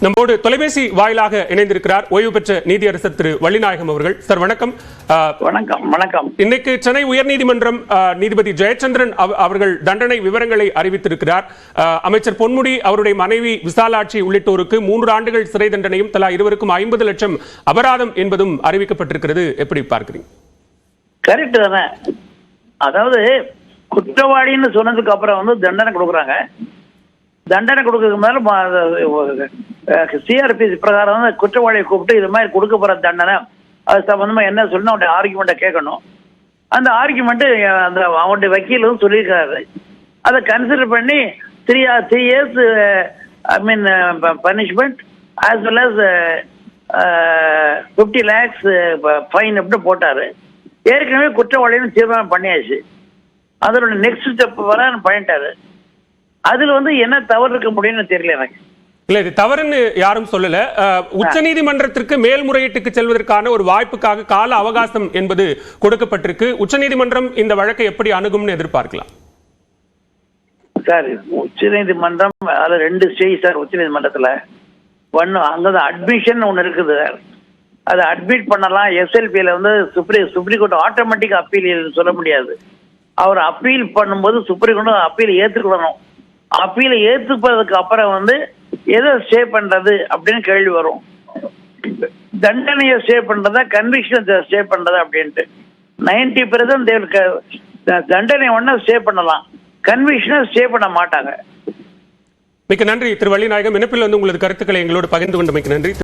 நம்மோடு தொலைபேசி வாயிலாக இணைந்திருக்கிறார் ஓய்வு பெற்ற நீதியரசர் திரு வள்ளிநாயகம் அவர்கள். சார் வணக்கம். வணக்கம். இன்னைக்கு சென்னை உயர்நீதிமன்றம் நீதிபதி ஜெயச்சந்திரன் அவர்கள் தண்டனை விவரங்களை அறிவித்திருக்கிறார். அமைச்சர் பொன்முடி, அவருடைய மனைவி விசாலாட்சி உள்ளிட்டோருக்கு 3 ஆண்டுகள் சிறை தண்டனையும் தலா இருவருக்கும் 50 லட்சம் அபராதம் என்பதும் அறிவிக்கப்பட்டிருக்கிறது. எப்படி பார்க்கிறீங்க? கரெக்ட் தானே. அதாவது குற்றவாளின்னு சொன்னதுக்கு அப்புறம் தண்டனை கொடுக்குறாங்க. தண்டனை கொடுக்கறதுக்கு மேல சிஆர்பிசி பிரகாரம் குற்றவாளியை கூப்பிட்டு இது மாதிரி கொடுக்க போற தண்டனை அது சம்பந்தமா என்ன சொல்லணும், அவருடைய ஆர்குமெண்ட்டை கேட்கணும். அந்த ஆர்குமெண்ட் அந்த அவருடைய வக்கீலும் சொல்லியிருக்காரு. அதை கன்சிடர் பண்ணி 3 years punishment as well as 50 lakhs fine எப்படி போட்டாரு. ஏற்கனவே குற்றவாளின்னு தீர்மானம் பண்ணியாச்சு. அதோட நெக்ஸ்ட் ஸ்டெப் வர பண்ணிட்டாரு. அதுல என்ன தவறு இருக்க முடியும்னு தெரியல எனக்கு. இல்ல, இது தவறுன்னு யாரும் சொல்லல. உச்ச நீதிமன்றத்திற்கு மேல்முறையீட்டுக்கு செல்வதற்கான ஒரு வாய்ப்புக்காக கால அவகாசம் என்பது கொடுக்கப்பட்டிருக்கு. உச்ச நீதிமன்றம் இந்த வழக்கை எப்படி அணுகும்னு எதிர்பார்க்கலாம்? சார், உச்ச நீதிமன்றம் அதுல 2 ஸ்டேஜ் சார். உச்ச நீதிமன்றத்துல அங்க அட்மிஷன் ஒண்ணு இருக்குது. அதை அட்மிட் பண்ணலாம். எஸ்எல்பியில சுப்ரீம் கோர்ட் ஆட்டோமேட்டிக் அப்பீல் சொல்ல முடியாது. அவர் அப்பீல் பண்ணும்போது சுப்ரீம் கோர்ட் அப்பீல் ஏத்துக்கணும். அப்பீல ஏத்துப்பதுக்கு அப்புறம் எதை ஸ்டே பண்றது அப்படின்னு கேள்வி வரும். தண்டனையை ஸ்டே பண்றதா, கன்விக்ஷன் ஸ்டே பண்றதா அப்படின்ட்டு 90% தண்டனை ஒண்ணா ஸ்டே பண்ணலாம், கன்விக்ஷனை ஸ்டே பண்ண மாட்டாங்க. மிக்க நன்றி திரு வள்ளிநாயகம். இணைப்பில் உங்களது கருத்துக்களை எங்களோடு பகிர்ந்து கொண்டமைக்கு நன்றி.